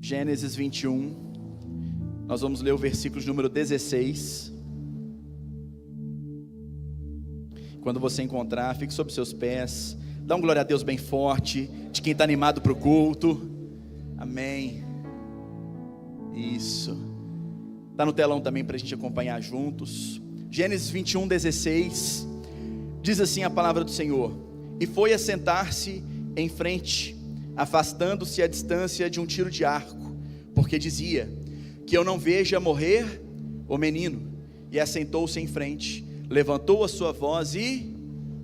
Gênesis 21, nós vamos ler o versículo de número 16. Quando você encontrar, fique sobre seus pés, dá um glória a Deus bem forte, de quem está animado para o culto. Amém. Isso. Está no telão também para a gente acompanhar juntos. Gênesis 21, 16, diz assim a palavra do Senhor: e foi assentar-se em frente, afastando-se à distância de um tiro de arco, porque dizia: que eu não veja morrer o menino. E assentou-se em frente, levantou a sua voz e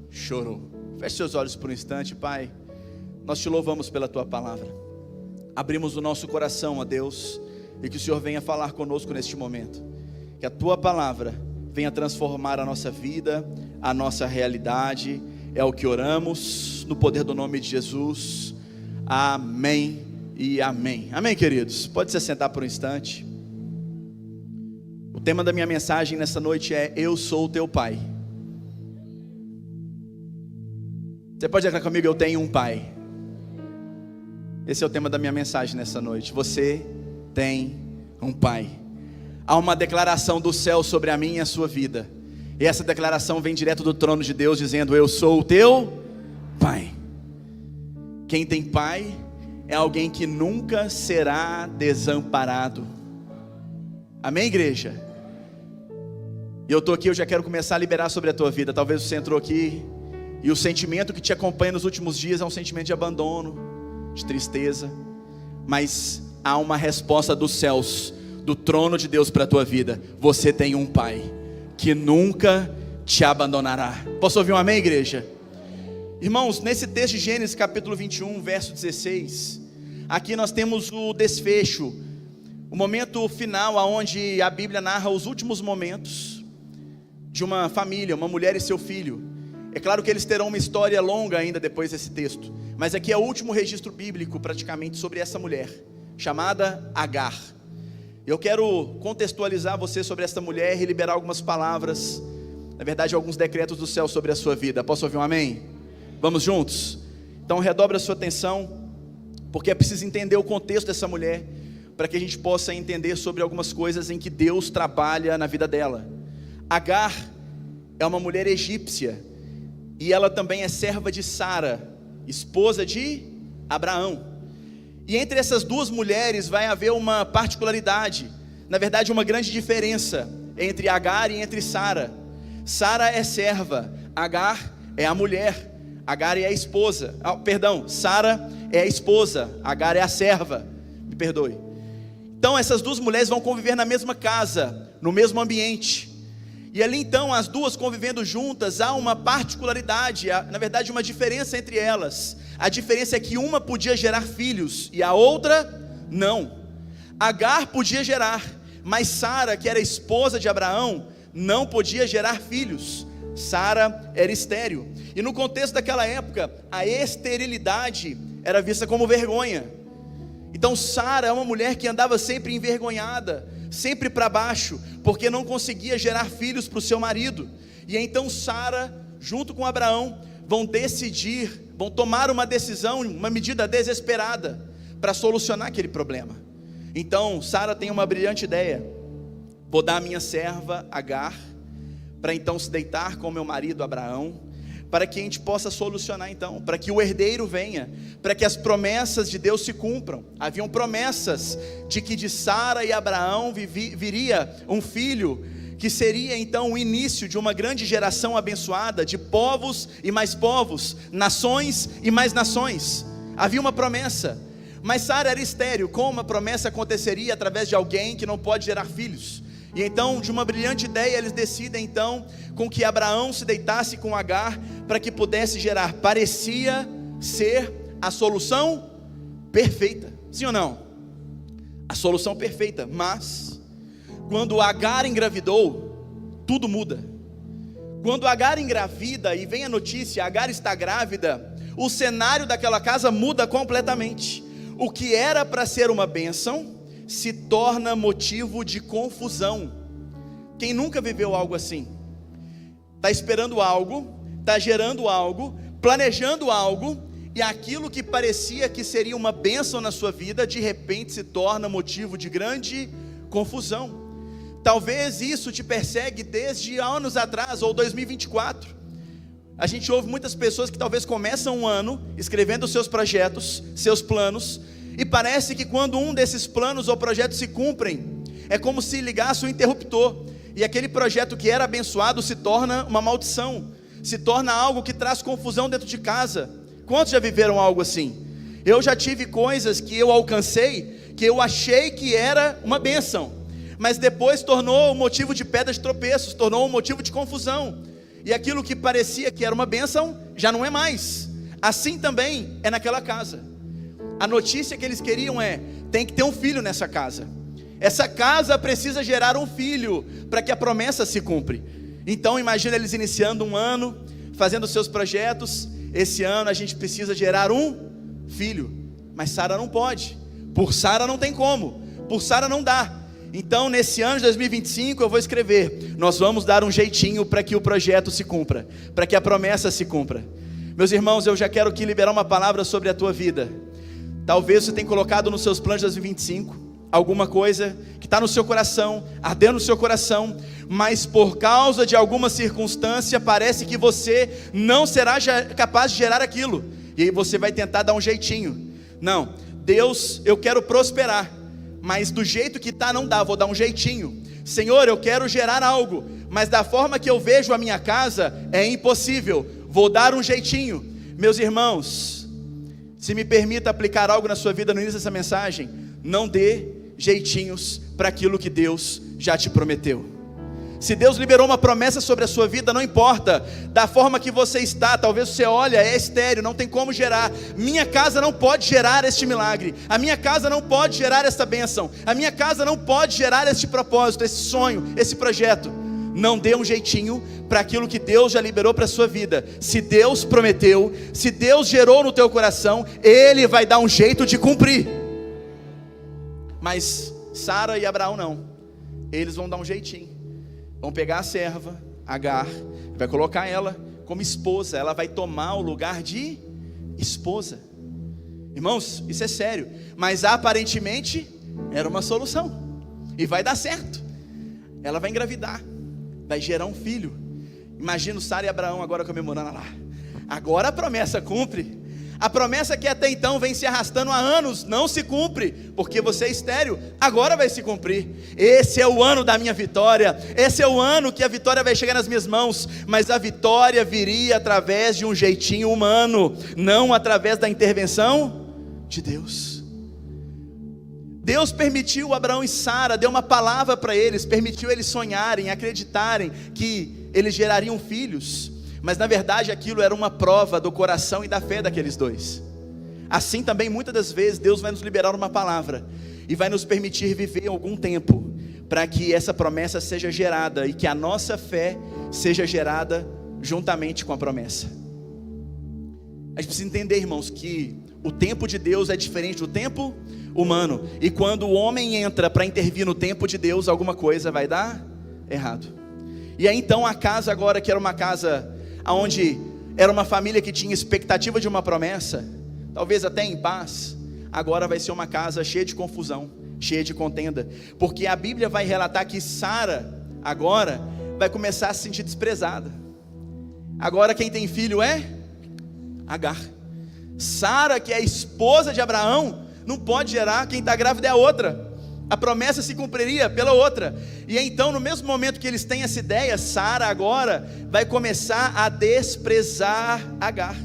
chorou. Feche seus olhos por um instante. Pai, nós te louvamos pela tua palavra, abrimos o nosso coração a Deus, e que o Senhor venha falar conosco neste momento, que a tua palavra venha transformar a nossa vida, a nossa realidade. É o que oramos, no poder do nome de Jesus, amém e amém. Amém, queridos, pode se sentar por um instante. O tema da minha mensagem nessa noite é: eu sou o teu pai. Você pode dizer comigo: eu tenho um pai. Esse é o tema da minha mensagem nessa noite. Você tem um pai. Há uma declaração do céu sobre a minha e a sua vida, e essa declaração vem direto do trono de Deus, dizendo: eu sou o teu pai. Quem tem pai é alguém que nunca será desamparado. Amém, igreja? E eu estou aqui, eu já quero começar a liberar sobre a tua vida. Talvez você entrou aqui e o sentimento que te acompanha nos últimos dias é um sentimento de abandono, de tristeza, mas há uma resposta dos céus, do trono de Deus para a tua vida. Você tem um pai que nunca te abandonará. Posso ouvir um amém, igreja? Irmãos, nesse texto de Gênesis capítulo 21, verso 16, aqui nós temos o desfecho, o momento final, onde a Bíblia narra os últimos momentos de uma família, uma mulher e seu filho. É claro que eles terão uma história longa ainda depois desse texto, mas aqui é o último registro bíblico praticamente sobre essa mulher, chamada Agar. Eu quero contextualizar você sobre essa mulher e liberar algumas palavras, na verdade alguns decretos do céu sobre a sua vida. Posso ouvir um amém? Vamos juntos? Então redobra a sua atenção, porque é preciso entender o contexto dessa mulher, para que a gente possa entender sobre algumas coisas em que Deus trabalha na vida dela. Agar é uma mulher egípcia, e ela também é serva de Sara, esposa de Abraão. E entre essas duas mulheres vai haver uma particularidade, na verdade uma grande diferença entre Agar e entre Sara. Sara é serva, Agar é a mulher. Agar é a esposa, Sara é a esposa, Agar é a serva, me perdoe. Então essas duas mulheres vão conviver na mesma casa, no mesmo ambiente. E ali então, as duas convivendo juntas, há uma particularidade, na verdade uma diferença entre elas. A diferença é que uma podia gerar filhos e a outra não. Agar podia gerar, mas Sara, que era esposa de Abraão, não podia gerar filhos. Sara era estéril. E no contexto daquela época, a esterilidade era vista como vergonha. Então Sara é uma mulher que andava sempre envergonhada, sempre para baixo, porque não conseguia gerar filhos para o seu marido. E então Sara, junto com Abraão, vão tomar uma decisão, uma medida desesperada, para solucionar aquele problema. Então Sara tem uma brilhante ideia: vou dar a minha serva Agar, para então se deitar com meu marido Abraão, para que a gente possa solucionar então, para que o herdeiro venha, para que as promessas de Deus se cumpram. Haviam promessas de que de Sara e Abraão viria um filho, que seria então o início de uma grande geração abençoada, de povos e mais povos, nações e mais nações. Havia uma promessa, mas Sara era estéril. Como a promessa aconteceria através de alguém que não pode gerar filhos? E então, de uma brilhante ideia, eles decidem então com que Abraão se deitasse com Agar, para que pudesse gerar. Parecia ser a solução perfeita, sim ou não? A solução perfeita. Mas quando Agar engravidou, tudo muda. Quando Agar engravida e vem a notícia: Agar está grávida, o cenário daquela casa muda completamente. O que era para ser uma bênção se torna motivo de confusão. Quem nunca viveu algo assim? Está esperando algo, está gerando algo, planejando algo, e aquilo que parecia que seria uma bênção na sua vida, de repente se torna motivo de grande confusão. Talvez isso te persegue desde anos atrás, ou 2024. A gente ouve muitas pessoas que talvez começam um ano escrevendo seus projetos, seus planos, e parece que quando um desses planos ou projetos se cumprem, é como se ligasse um interruptor, e aquele projeto que era abençoado se torna uma maldição, se torna algo que traz confusão dentro de casa. Quantos já viveram algo assim? Eu já tive coisas que eu alcancei, que eu achei que era uma bênção, mas depois tornou um motivo de pedra de tropeços, tornou um motivo de confusão, e aquilo que parecia que era uma bênção, já não é mais. Assim também é naquela casa. A notícia que eles queriam é: tem que ter um filho nessa casa, essa casa precisa gerar um filho, para que a promessa se cumpra. Então imagina eles iniciando um ano, fazendo seus projetos. Esse ano a gente precisa gerar um filho, mas Sara não pode, por Sara não tem como, por Sara não dá. Então nesse ano de 2025 eu vou escrever: nós vamos dar um jeitinho para que o projeto se cumpra, para que a promessa se cumpra. Meus irmãos, eu já quero aqui liberar uma palavra sobre a tua vida. Talvez você tenha colocado nos seus planos de 2025 alguma coisa que está no seu coração, ardendo no seu coração, mas por causa de alguma circunstância parece que você não será capaz de gerar aquilo, e aí você vai tentar dar um jeitinho. Não, Deus, eu quero prosperar, mas do jeito que está não dá, vou dar um jeitinho. Senhor, eu quero gerar algo, mas da forma que eu vejo a minha casa é impossível, vou dar um jeitinho. Meus irmãos, se me permita aplicar algo na sua vida no início dessa mensagem: não dê jeitinhos para aquilo que Deus já te prometeu. Se Deus liberou uma promessa sobre a sua vida, não importa da forma que você está, talvez você olha, é estéril, não tem como gerar. Minha casa não pode gerar este milagre, a minha casa não pode gerar esta bênção, a minha casa não pode gerar este propósito, esse sonho, esse projeto. Não dê um jeitinho para aquilo que Deus já liberou para a sua vida. Se Deus prometeu, se Deus gerou no teu coração, Ele vai dar um jeito de cumprir. Mas Sara e Abraão não, eles vão dar um jeitinho. Vão pegar a serva, Agar, vai colocar ela como esposa, ela vai tomar o lugar de esposa. Irmãos, isso é sério, mas aparentemente era uma solução, e vai dar certo. Ela vai engravidar, vai gerar um filho. Imagina Sara e Abraão agora comemorando lá. Agora a promessa cumpre. A promessa que até então vem se arrastando há anos não se cumpre, porque você é estéril, agora vai se cumprir. Esse é o ano da minha vitória, esse é o ano que a vitória vai chegar nas minhas mãos, mas a vitória viria através de um jeitinho humano, não através da intervenção de Deus. Deus permitiu Abraão e Sara, deu uma palavra para eles, permitiu eles sonharem, acreditarem que eles gerariam filhos, mas na verdade aquilo era uma prova do coração e da fé daqueles dois. Assim também muitas das vezes Deus vai nos liberar uma palavra e vai nos permitir viver algum tempo, para que essa promessa seja gerada e que a nossa fé seja gerada juntamente com a promessa. A gente precisa entender, irmãos, que o tempo de Deus é diferente do tempo humano, e quando o homem entra para intervir no tempo de Deus, alguma coisa vai dar errado. E aí então a casa agora, que era uma casa onde era uma família que tinha expectativa de uma promessa, talvez até em paz, agora vai ser uma casa cheia de confusão, cheia de contenda, porque a Bíblia vai relatar que Sara agora vai começar a se sentir desprezada. Agora quem tem filho é Agar. Sara, que é a esposa de Abraão, não pode gerar, quem está grávida é a outra. A promessa se cumpriria pela outra. E então, no mesmo momento que eles têm essa ideia, Sara agora vai começar a desprezar Agar,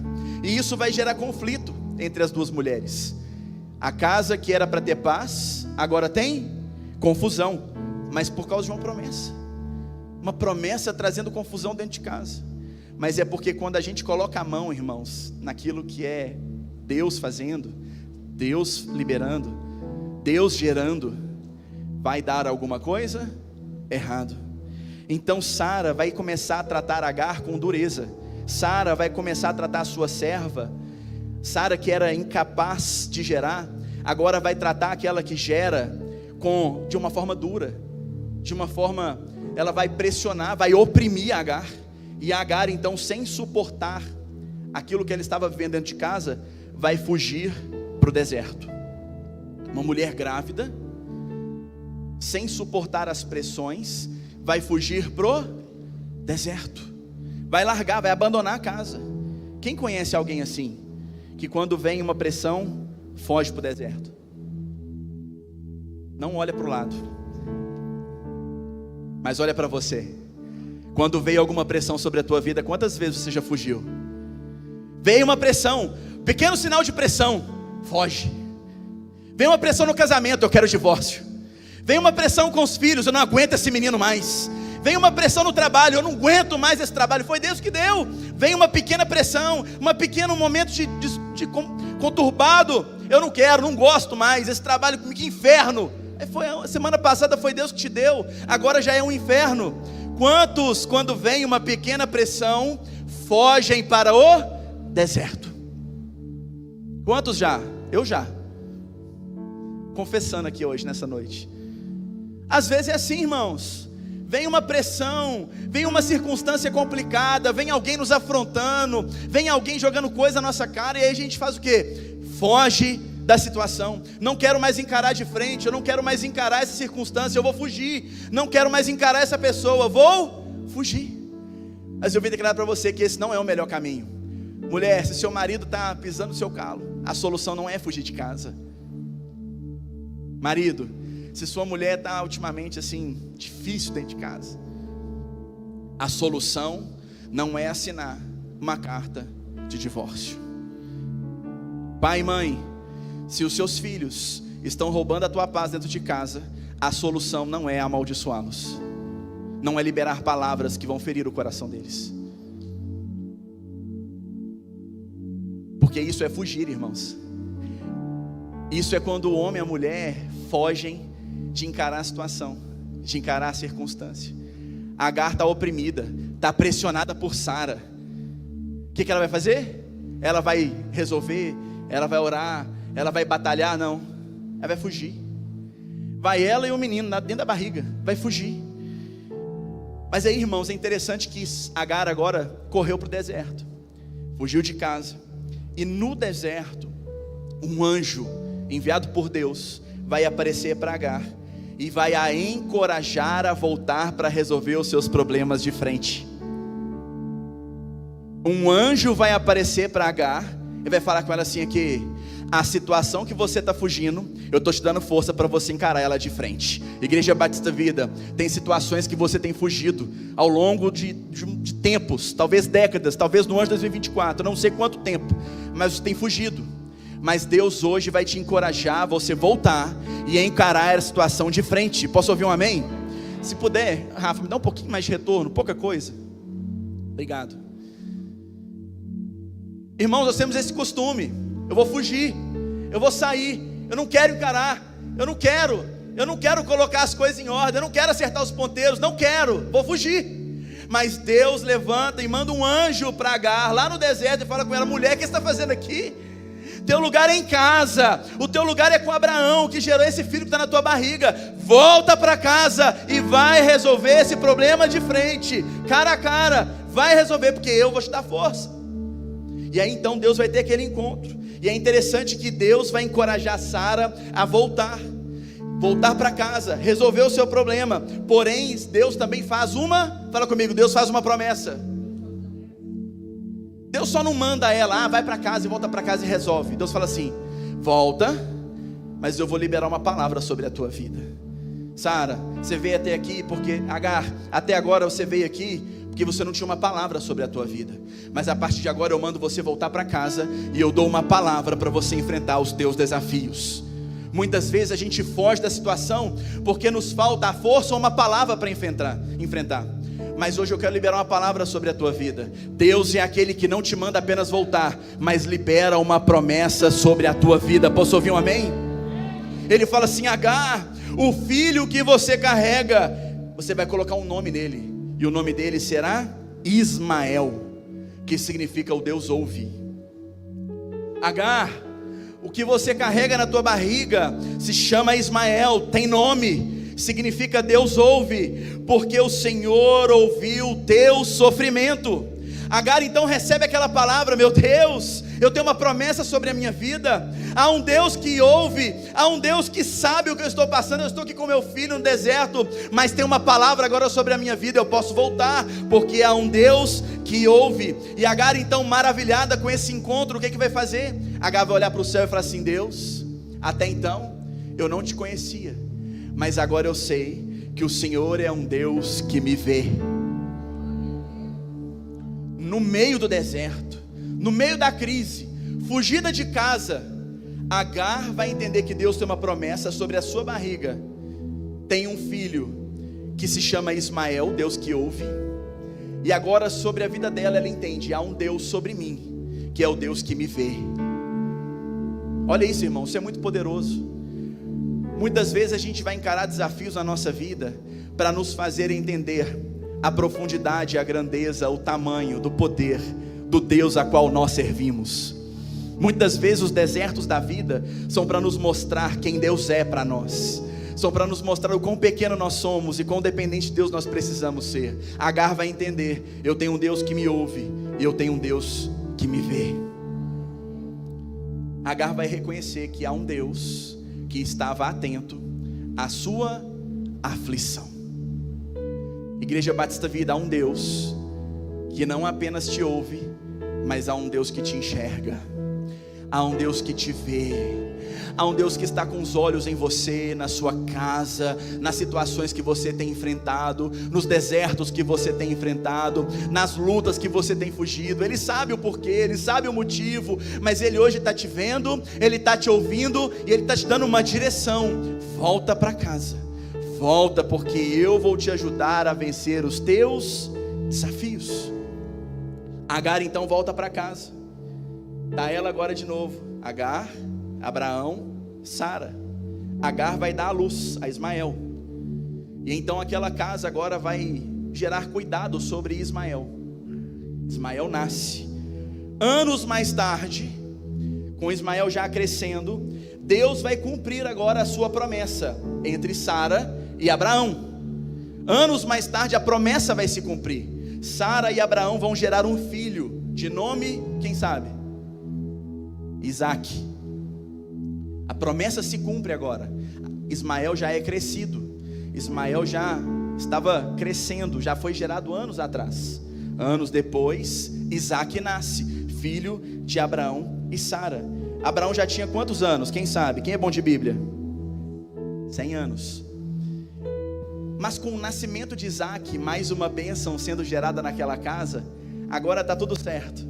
e isso vai gerar conflito entre as duas mulheres. A casa que era para ter paz, agora tem confusão, mas por causa de uma promessa trazendo confusão dentro de casa. Mas é porque quando a gente coloca a mão, irmãos, naquilo que é Deus fazendo, Deus liberando, Deus gerando, vai dar alguma coisa errado. Então Sara vai começar a tratar Agar com dureza. Sara vai começar a tratar a sua serva. Sara, que era incapaz de gerar, agora vai tratar aquela que gera de uma forma dura, de uma forma, ela vai pressionar, vai oprimir Agar. E Agar então, sem suportar aquilo que ela estava vivendo dentro de casa, vai fugir para o deserto. Uma mulher grávida, sem suportar as pressões, vai fugir pro deserto. Vai largar, vai abandonar a casa. Quem conhece alguém assim? Que quando vem uma pressão, foge pro deserto. Não olha para o lado, mas olha para você. Quando veio alguma pressão sobre a tua vida, quantas vezes você já fugiu? Veio uma pressão, pequeno sinal de pressão, foge. Vem uma pressão no casamento, eu quero divórcio. Vem uma pressão com os filhos, eu não aguento esse menino mais. Vem uma pressão no trabalho, eu não aguento mais esse trabalho, foi Deus que deu. Vem uma pequena pressão, um pequeno momento de conturbado, eu não quero, não gosto mais, esse trabalho, que inferno. A semana passada foi Deus que te deu, agora já é um inferno. Quantos, quando vem uma pequena pressão, fogem para o deserto? Quantos já? Eu já. Confessando aqui hoje, nessa noite. Às vezes é assim, irmãos. Vem uma pressão, vem uma circunstância complicada, vem alguém nos afrontando, vem alguém jogando coisa na nossa cara, e aí a gente faz o quê? Foge da situação. Não quero mais encarar de frente, eu não quero mais encarar essa circunstância, eu vou fugir. Não quero mais encarar essa pessoa, vou fugir. Mas eu vim declarar para você que esse não é o melhor caminho. Mulher, se seu marido está pisando no seu calo, a solução não é fugir de casa. Marido, se sua mulher está ultimamente assim, difícil dentro de casa, a solução não é assinar uma carta de divórcio. Pai e mãe, se os seus filhos estão roubando a tua paz dentro de casa, a solução não é amaldiçoá-los, não é liberar palavras que vão ferir o coração deles, porque isso é fugir, irmãos. Isso é quando o homem e a mulher fogem de encarar a situação, de encarar a circunstância. Agar está oprimida, está pressionada por Sara. O que ela vai fazer? Ela vai resolver, ela vai orar, ela vai batalhar? Não, ela vai fugir. Vai ela e o menino dentro da barriga, vai fugir. Mas aí, irmãos, é interessante que Agar agora correu para o deserto, fugiu de casa, e no deserto um anjo enviado por Deus vai aparecer para Agar e vai a encorajar a voltar para resolver os seus problemas de frente. Um anjo vai aparecer para Agar e vai falar com ela assim aqui: a situação que você está fugindo, eu estou te dando força para você encarar ela de frente. Igreja Batista Vida, tem situações que você tem fugido ao longo de tempos, talvez décadas, talvez no ano de 2024, não sei quanto tempo, mas você tem fugido. Mas Deus hoje vai te encorajar a você voltar e encarar a situação de frente. Posso ouvir um amém? Se puder, Rafa, me dá um pouquinho mais de retorno, pouca coisa. Obrigado. Irmãos, nós temos esse costume: eu vou fugir, eu vou sair, eu não quero encarar, eu não quero colocar as coisas em ordem, eu não quero acertar os ponteiros, não quero, vou fugir. Mas Deus levanta e manda um anjo para Agar lá no deserto e fala com ela: mulher, o que você está fazendo aqui? Teu lugar é em casa, o teu lugar é com Abraão, que gerou esse filho que está na tua barriga. Volta para casa e vai resolver esse problema de frente, cara a cara, vai resolver, porque eu vou te dar força. E aí então Deus vai ter aquele encontro. E é interessante que Deus vai encorajar Sara a voltar para casa, resolver o seu problema. Porém, Deus também faz fala comigo, Deus faz uma promessa. Deus só não manda ela, vai para casa e volta para casa e resolve. Deus fala assim: volta, mas eu vou liberar uma palavra sobre a tua vida. Sara, você veio até aqui porque, Agar, até agora você veio aqui porque você não tinha uma palavra sobre a tua vida. Mas a partir de agora eu mando você voltar para casa e eu dou uma palavra para você enfrentar os teus desafios. Muitas vezes a gente foge da situação porque nos falta a força ou uma palavra para enfrentar. Mas hoje eu quero liberar uma palavra sobre a tua vida. Deus é aquele que não te manda apenas voltar, mas libera uma promessa sobre a tua vida. Posso ouvir um amém? Ele fala assim: Agar, o filho que você carrega, você vai colocar um nome nele, e o nome dele será Ismael, que significa o Deus ouve. Agar, o que você carrega na tua barriga se chama Ismael, tem nome, significa Deus ouve, porque o Senhor ouviu o teu sofrimento. Agar então recebe aquela palavra: meu Deus, eu tenho uma promessa sobre a minha vida. Há um Deus que ouve, há um Deus que sabe o que eu estou passando. Eu estou aqui com meu filho no deserto, mas tem uma palavra agora sobre a minha vida, eu posso voltar, porque há um Deus que ouve. E Agar então, maravilhada com esse encontro, o que vai fazer? Agar vai olhar para o céu e falar assim: Deus, até então eu não te conhecia, mas agora eu sei que o Senhor é um Deus que me vê. No meio do deserto, no meio da crise, fugida de casa, Agar vai entender que Deus tem uma promessa sobre a sua barriga. Tem um filho que se chama Ismael, Deus que ouve. E agora sobre a vida dela, ela entende: há um Deus sobre mim, que é o Deus que me vê. Olha isso, irmão, isso é muito poderoso. Muitas vezes a gente vai encarar desafios na nossa vida para nos fazer entender a profundidade, a grandeza, o tamanho do poder do Deus a qual nós servimos. Muitas vezes os desertos da vida são para nos mostrar quem Deus é para nós, são para nos mostrar o quão pequeno nós somos e quão dependente de Deus nós precisamos ser. Agar vai entender: eu tenho um Deus que me ouve e eu tenho um Deus que me vê. Agar vai reconhecer que há um Deus que estava atento à sua aflição. Igreja Batista Vida, há um Deus que não apenas te ouve, mas há um Deus que te enxerga, há um Deus que te vê, há um Deus que está com os olhos em você, na sua casa, nas situações que você tem enfrentado, nos desertos que você tem enfrentado, nas lutas que você tem fugido. Ele sabe o porquê, Ele sabe o motivo, mas Ele hoje está te vendo, Ele está te ouvindo e Ele está te dando uma direção: volta para casa, volta, porque eu vou te ajudar a vencer os teus desafios. Agar então volta para casa. Dá ela agora de novo: Agar, Abraão, Sara. Agar vai dar a luz a Ismael. E então aquela casa agora vai gerar cuidado sobre Ismael. Ismael nasce. Anos mais tarde, com Ismael já crescendo, Deus vai cumprir agora a sua promessa entre Sara e Abraão. Anos mais tarde a promessa vai se cumprir. Sara e Abraão vão gerar um filho, de nome, quem sabe? Isaque. A promessa se cumpre agora. Ismael já é crescido, Ismael já estava crescendo, já foi gerado anos atrás. Anos depois, Isaque nasce, filho de Abraão e Sara. Abraão já tinha quantos anos? Quem sabe? Quem é bom de Bíblia? 100 anos. Mas com o nascimento de Isaque, mais uma bênção sendo gerada naquela casa, agora está tudo certo.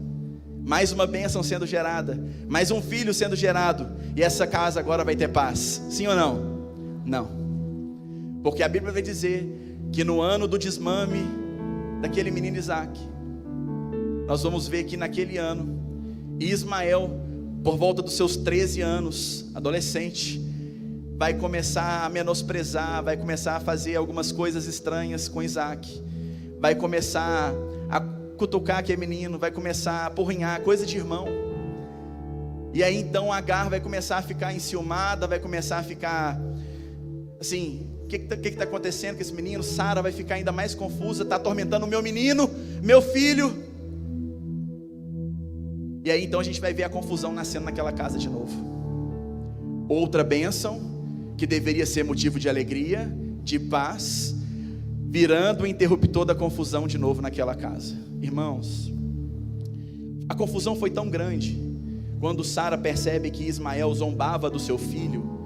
Mais uma bênção sendo gerada, mais um filho sendo gerado, e essa casa agora vai ter paz. Sim ou não? Não. Porque a Bíblia vai dizer que no ano do desmame daquele menino Isaque, nós vamos ver que naquele ano, Ismael, por volta dos seus 13 anos, adolescente, vai começar a menosprezar, vai começar a fazer algumas coisas estranhas com Isaque, vai começar a cutucar aquele menino, vai começar a apurrinhar, coisa de irmão. E aí então Agar vai começar a ficar enciumada, vai começar a ficar assim: o que está acontecendo com esse menino? Sara vai ficar ainda mais confusa, está atormentando o meu menino, meu filho. E aí então a gente vai ver a confusão nascendo naquela casa de novo. Outra bênção que deveria ser motivo de alegria, de paz, virando o interruptor da confusão de novo naquela casa. Irmãos, a confusão foi tão grande quando Sara percebe que Ismael zombava do seu filho,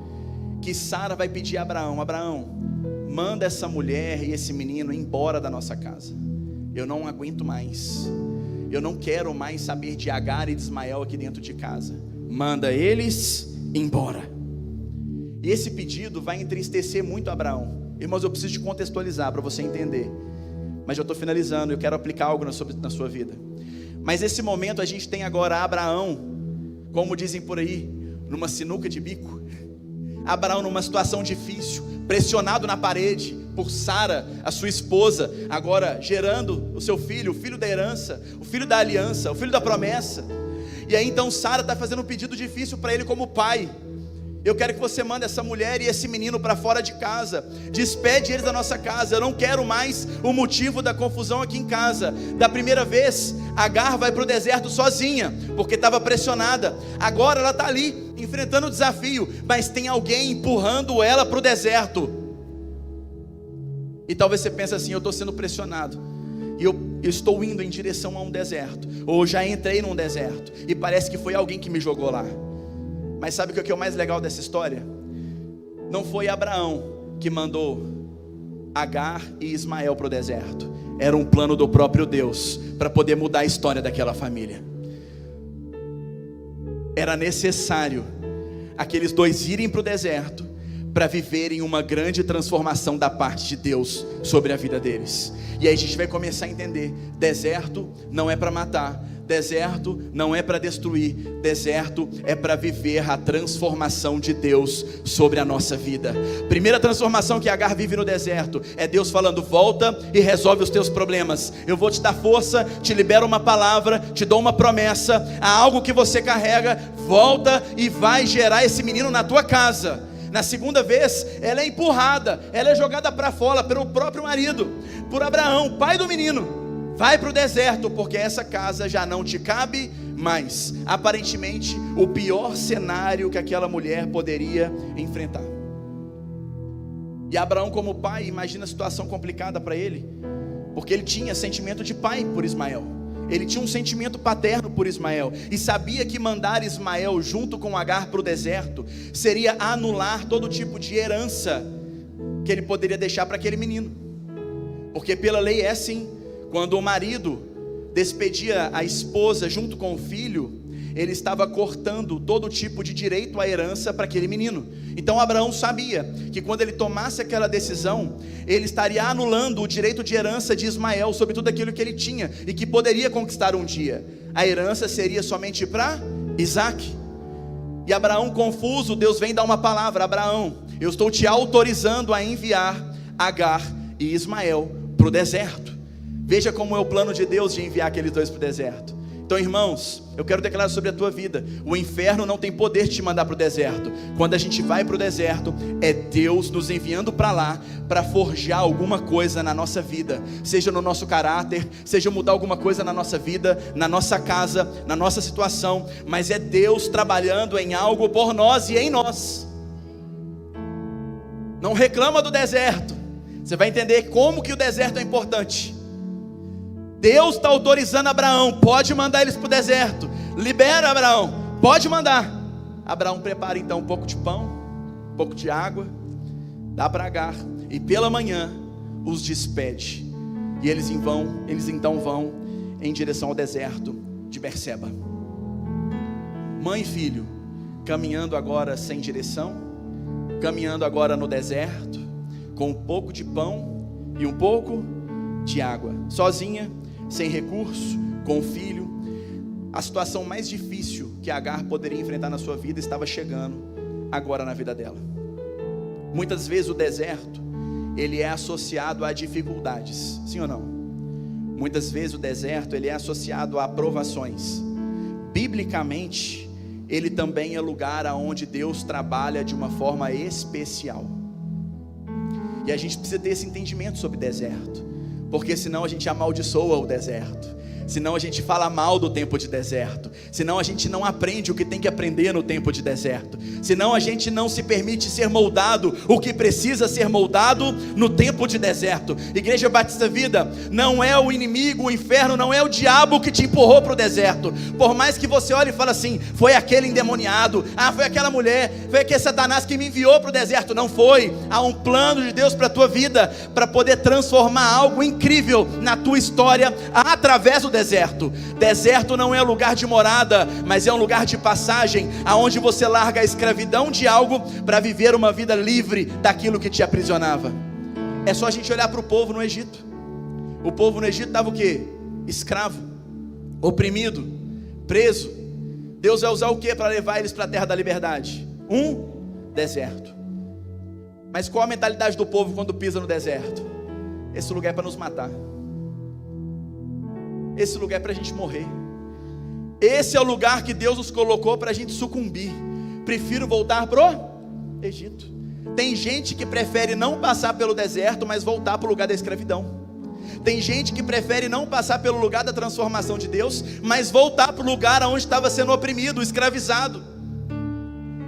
que Sara vai pedir a Abraão: Abraão, manda essa mulher e esse menino embora da nossa casa. Eu não aguento mais, eu não quero mais saber de Agar e de Ismael aqui dentro de casa. Manda eles embora. E esse pedido vai entristecer muito Abraão. Irmãos, eu preciso te contextualizar para você entender, mas já estou finalizando, eu quero aplicar algo na sua vida. Mas nesse momento a gente tem agora Abraão, como dizem por aí, numa sinuca de bico. Abraão numa situação difícil, pressionado na parede por Sara, a sua esposa, agora gerando o seu filho, o filho da herança, o filho da aliança, o filho da promessa. E aí então Sara está fazendo um pedido difícil para ele como pai. eu quero que você mande essa mulher e esse menino para fora de casa, despede eles da nossa casa, eu não quero mais o motivo da confusão aqui em casa. Da primeira vez, Agar vai para o deserto sozinha, porque estava pressionada. Agora ela está ali, enfrentando o desafio, mas tem alguém empurrando ela para o deserto. E talvez você pense assim: eu estou sendo pressionado, e eu estou indo em direção a um deserto, ou já entrei num deserto, e parece que foi alguém que me jogou lá. Mas sabe o que é o mais legal dessa história? Não foi Abraão que mandou Agar e Ismael para o deserto. Era um plano do próprio Deus, para poder mudar a história daquela família. Era necessário aqueles dois irem para o deserto, para viverem uma grande transformação da parte de Deus sobre a vida deles. E aí a gente vai começar a entender: deserto não é para matar, deserto não é para destruir, deserto é para viver a transformação de Deus sobre a nossa vida. Primeira transformação que Agar vive no deserto é Deus falando: volta e resolve os teus problemas, eu vou te dar força, te libero uma palavra, te dou uma promessa, há algo que você carrega, volta e vai gerar esse menino na tua casa. Na segunda vez, ela é empurrada, ela é jogada para fora pelo próprio marido, por Abraão, pai do menino. Vai para o deserto, porque essa casa já não te cabe mais. Aparentemente, o pior cenário que aquela mulher poderia enfrentar. E Abraão, como pai, imagina a situação complicada para ele, porque ele tinha sentimento de pai por Ismael. Ele tinha um sentimento paterno por Ismael, e sabia que mandar Ismael junto com Agar para o deserto seria anular todo tipo de herança que ele poderia deixar para aquele menino. Porque pela lei é assim: quando o marido despedia a esposa junto com o filho, ele estava cortando todo tipo de direito à herança para aquele menino. Então Abraão sabia que quando ele tomasse aquela decisão, ele estaria anulando o direito de herança de Ismael sobre tudo aquilo que ele tinha e que poderia conquistar um dia. A herança seria somente para Isaac. E Abraão, confuso, Deus vem dar uma palavra: Abraão, eu estou te autorizando a enviar Agar e Ismael para o deserto. Veja como é o plano de Deus de enviar aqueles dois para o deserto. Então, irmãos, eu quero declarar sobre a tua vida: o inferno não tem poder de te mandar para o deserto. Quando a gente vai para o deserto, é Deus nos enviando para lá, para forjar alguma coisa na nossa vida, seja no nosso caráter, seja mudar alguma coisa na nossa vida, na nossa casa, na nossa situação, mas é Deus trabalhando em algo por nós e em nós. Não reclama do deserto, você vai entender como que o deserto é importante. Deus está autorizando Abraão: pode mandar eles para o deserto, libera Abraão, pode mandar. Abraão prepara então um pouco de pão, um pouco de água, dá para Agar, e pela manhã os despede, e eles então vão em direção ao deserto de Berseba. Mãe e filho, caminhando agora sem direção, caminhando agora no deserto, com um pouco de pão e um pouco de água, sozinha, sem recurso, com o filho. A situação mais difícil que Agar poderia enfrentar na sua vida estava chegando agora na vida dela. Muitas vezes o deserto, ele é associado a dificuldades, sim ou não? Muitas vezes o deserto, ele é associado a provações. Biblicamente, ele também é lugar onde Deus trabalha de uma forma especial. E a gente precisa ter esse entendimento sobre deserto, porque senão a gente amaldiçoa o deserto, senão a gente fala mal do tempo de deserto, senão a gente não aprende o que tem que aprender no tempo de deserto, senão a gente não se permite ser moldado o que precisa ser moldado no tempo de deserto. Igreja Batista Vida, não é o inimigo, o inferno, não é o diabo que te empurrou para o deserto. Por mais que você olhe e fale assim: foi aquele endemoniado, foi aquela mulher, foi aquele Satanás que me enviou para o deserto. Não foi. Há um plano de Deus para a tua vida, para poder transformar algo incrível na tua história através do deserto. Deserto não é lugar de morada, mas é um lugar de passagem, aonde você larga a escravidão de algo para viver uma vida livre daquilo que te aprisionava. É só a gente olhar para o povo no Egito. O povo no Egito estava o quê? Escravo, oprimido, preso. Deus vai usar o que para levar eles para a terra da liberdade? Um deserto. Mas qual a mentalidade do povo quando pisa no deserto? Esse lugar é para nos matar, esse lugar é para a gente morrer, esse é o lugar que Deus nos colocou para a gente sucumbir. Prefiro voltar pro Egito. Tem gente que prefere não passar pelo deserto, mas voltar para o lugar da escravidão. Tem gente que prefere não passar pelo lugar da transformação de Deus, mas voltar para o lugar onde estava sendo oprimido, escravizado.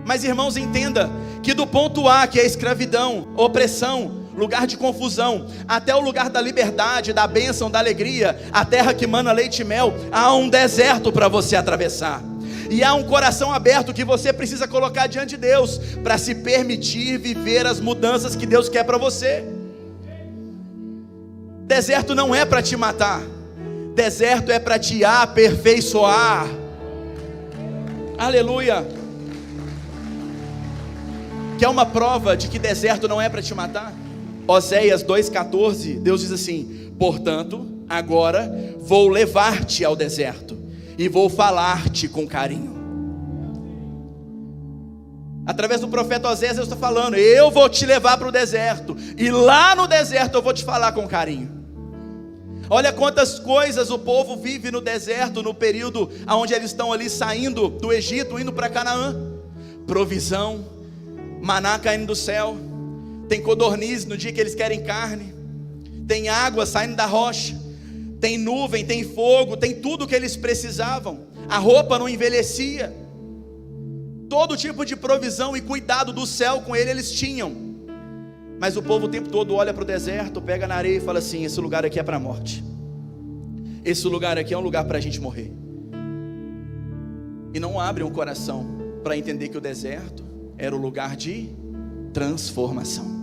Mas irmãos, entenda que do ponto A, que é a escravidão, opressão, lugar de confusão, até o lugar da liberdade, da bênção, da alegria, a terra que mana leite e mel, há um deserto para você atravessar. E há um coração aberto que você precisa colocar diante de Deus, para se permitir viver as mudanças que Deus quer para você. Deserto não é para te matar, deserto é para te aperfeiçoar. Aleluia. Quer uma prova de que deserto não é para te matar? Oséias 2,14, Deus diz assim: portanto, agora vou levar-te ao deserto e vou falar-te com carinho. Através do profeta Oséias eu estou falando: eu vou te levar para o deserto, e lá no deserto eu vou te falar com carinho. Olha quantas coisas o povo vive no deserto, no período onde eles estão ali saindo do Egito, indo para Canaã. Provisão, maná caindo do céu, tem codorniz no dia que eles querem carne, tem água saindo da rocha, tem nuvem, tem fogo, tem tudo o que eles precisavam. A roupa não envelhecia. Todo tipo de provisão e cuidado do céu com eles tinham. Mas o povo o tempo todo olha para o deserto, pega na areia e fala assim: esse lugar aqui é para a morte, esse lugar aqui é um lugar para a gente morrer. E não abrem o coração para entender que o deserto era o lugar de transformação.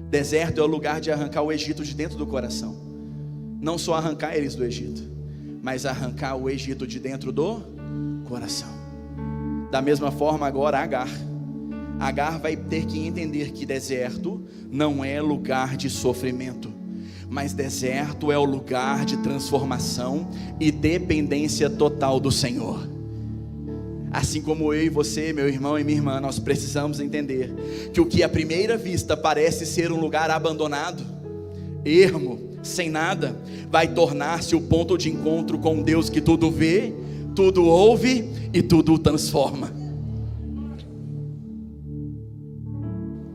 Deserto é o lugar de arrancar o Egito de dentro do coração. Não só arrancar eles do Egito, mas arrancar o Egito de dentro do coração. Da mesma forma agora Agar vai ter que entender que deserto não é lugar de sofrimento, mas deserto é o lugar de transformação e dependência total do Senhor. Assim como eu e você, meu irmão e minha irmã, nós precisamos entender que o que à primeira vista parece ser um lugar abandonado, ermo, sem nada, vai tornar-se o ponto de encontro com Deus que tudo vê, tudo ouve e tudo transforma.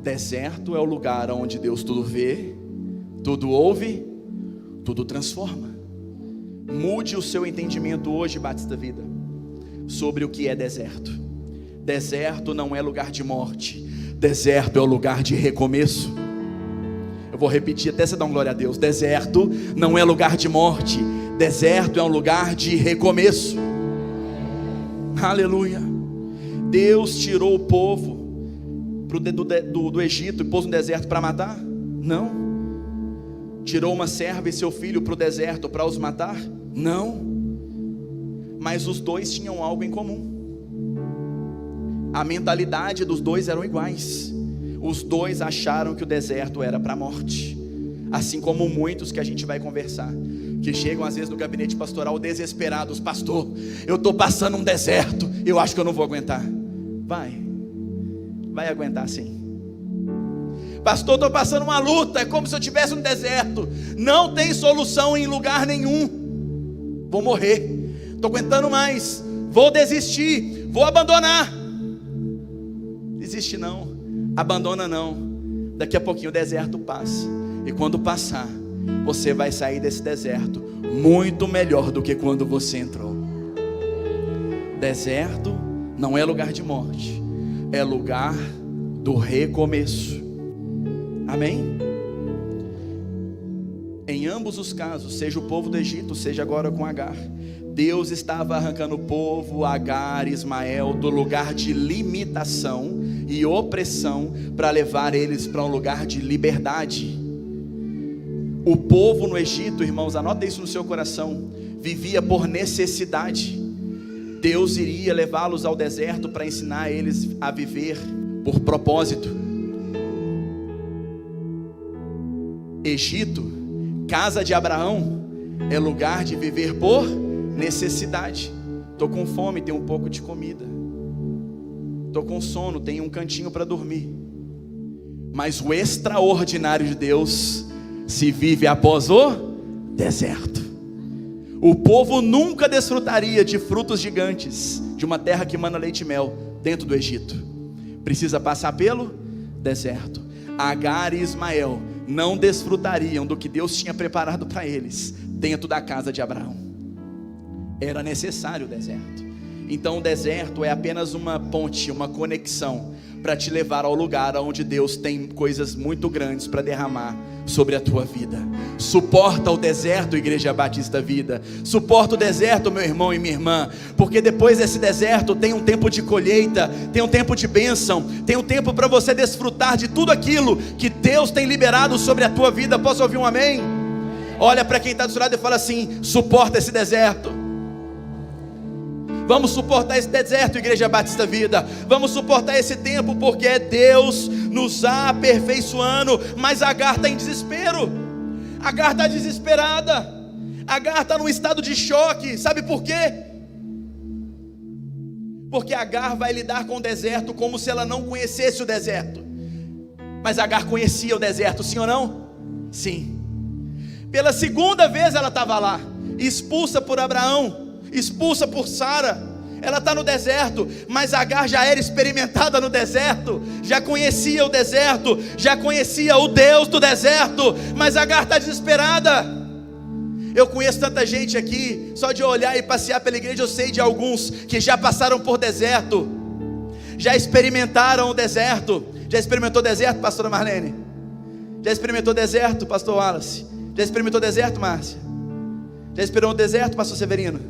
Deserto é o lugar onde Deus tudo vê, tudo ouve, tudo transforma. Mude o seu entendimento hoje, Batista Vida, sobre o que é deserto. Deserto não é lugar de morte, deserto é o lugar de recomeço. Eu vou repetir até você dar uma glória a Deus. Deserto não é lugar de morte, deserto é um lugar de recomeço. Aleluia. Deus tirou o povo do Egito e pôs no deserto para matar? Não. Tirou uma serva e seu filho para o deserto para os matar? Não. Mas os dois tinham algo em comum. A mentalidade dos dois eram iguais. Os dois acharam que o deserto era para a morte. Assim como muitos que a gente vai conversar, que chegam às vezes no gabinete pastoral desesperados: pastor, eu estou passando um deserto, eu acho que eu não vou aguentar. Vai aguentar sim. Pastor, estou passando uma luta, é como se eu estivesse no deserto, não tem solução em lugar nenhum, vou morrer, estou aguentando mais, vou desistir, vou abandonar. Desiste não, abandona não. Daqui a pouquinho o deserto passa, e quando passar, você vai sair desse deserto muito melhor do que quando você entrou. Deserto não é lugar de morte, é lugar do recomeço. Amém? Em ambos os casos, seja o povo do Egito, seja agora com Agar, Deus estava arrancando o povo, Agar, Ismael, do lugar de limitação e opressão, para levar eles para um lugar de liberdade. O povo no Egito, irmãos, anota isso no seu coração, vivia por necessidade. Deus iria levá-los ao deserto para ensinar eles a viver por propósito. Egito, casa de Abraão, é lugar de viver por necessidade. Estou com fome, tenho um pouco de comida. Estou com sono, tenho um cantinho para dormir. Mas o extraordinário de Deus se vive após o deserto. O povo nunca desfrutaria de frutos gigantes, de uma terra que mana leite e mel, dentro do Egito. precisa passar pelo deserto. Agar e Ismael não desfrutariam do que Deus tinha preparado para eles dentro da casa de Abraão. Era necessário o deserto. Então o deserto é apenas uma ponte, uma conexão para te levar ao lugar onde Deus tem coisas muito grandes para derramar sobre a tua vida. Suporta o deserto, Igreja Batista Vida. Suporta o deserto, meu irmão e minha irmã, porque depois desse deserto tem um tempo de colheita, tem um tempo de bênção, tem um tempo para você desfrutar de tudo aquilo que Deus tem liberado sobre a tua vida. Posso ouvir um amém? Olha para quem está do seu lado e fala assim: suporta esse deserto. Vamos suportar esse deserto, Igreja Batista Vida. Vamos suportar esse tempo, porque é Deus nos aperfeiçoando. Mas Agar está em desespero. Agar está desesperada. Agar está num estado de choque. Sabe por quê? Porque Agar vai lidar com o deserto como se ela não conhecesse o deserto. Mas Agar conhecia o deserto, sim ou não? Sim. Pela segunda vez ela estava lá, expulsa por Abraão, expulsa por Sara. Ela está no deserto, mas Agar já era experimentada no deserto, já conhecia o deserto, já conhecia o Deus do deserto. Mas Agar está desesperada. Eu conheço tanta gente aqui, só de olhar e passear pela igreja eu sei de alguns que já passaram por deserto, já experimentaram o deserto. Já experimentou deserto, pastora Marlene? Já experimentou deserto, pastor Wallace? Já experimentou deserto, Márcia? Já experimentou deserto, pastor Severino?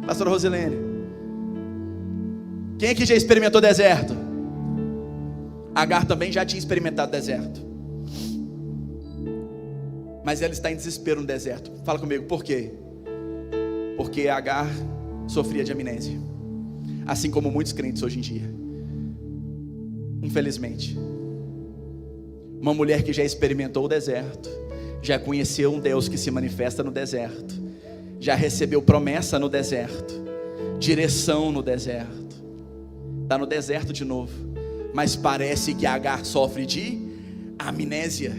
Pastora Rosilene? Quem aqui já experimentou deserto? Agar também já tinha experimentado deserto, mas ela está em desespero no deserto. Fala comigo, por quê? Porque Agar sofria de amnésia, assim como muitos crentes hoje em dia, infelizmente. Uma mulher que já experimentou o deserto, já conheceu um Deus que se manifesta no deserto, já recebeu promessa no deserto, direção no deserto, está no deserto de novo, mas parece que Agar sofre de amnésia.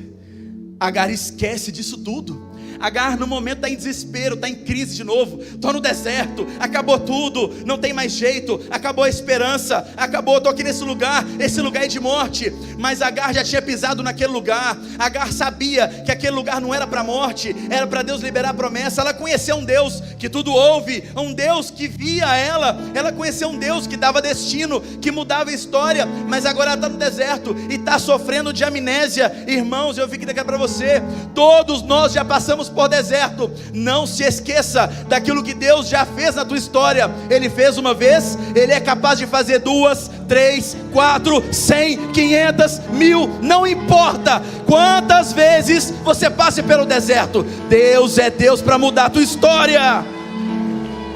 Agar esquece disso tudo. Agar no momento está em desespero, está em crise de novo. Estou no deserto, acabou tudo, não tem mais jeito, acabou a esperança, acabou, estou aqui nesse lugar, esse lugar é de morte. Mas Agar já tinha pisado naquele lugar. Agar sabia que aquele lugar não era para morte, era para Deus liberar a promessa. Ela conheceu um Deus que tudo ouve, um Deus que via ela conheceu um Deus que dava destino, que mudava a história. Mas agora ela está no deserto e está sofrendo de amnésia. Irmãos, eu vim aqui daqui para você, todos nós já passamos por deserto. Não se esqueça daquilo que Deus já fez na tua história. Ele fez uma vez, Ele é capaz de fazer 2, 3, 4, 100, 500, 1000, não importa quantas vezes você passe pelo deserto, Deus é Deus para mudar a tua história.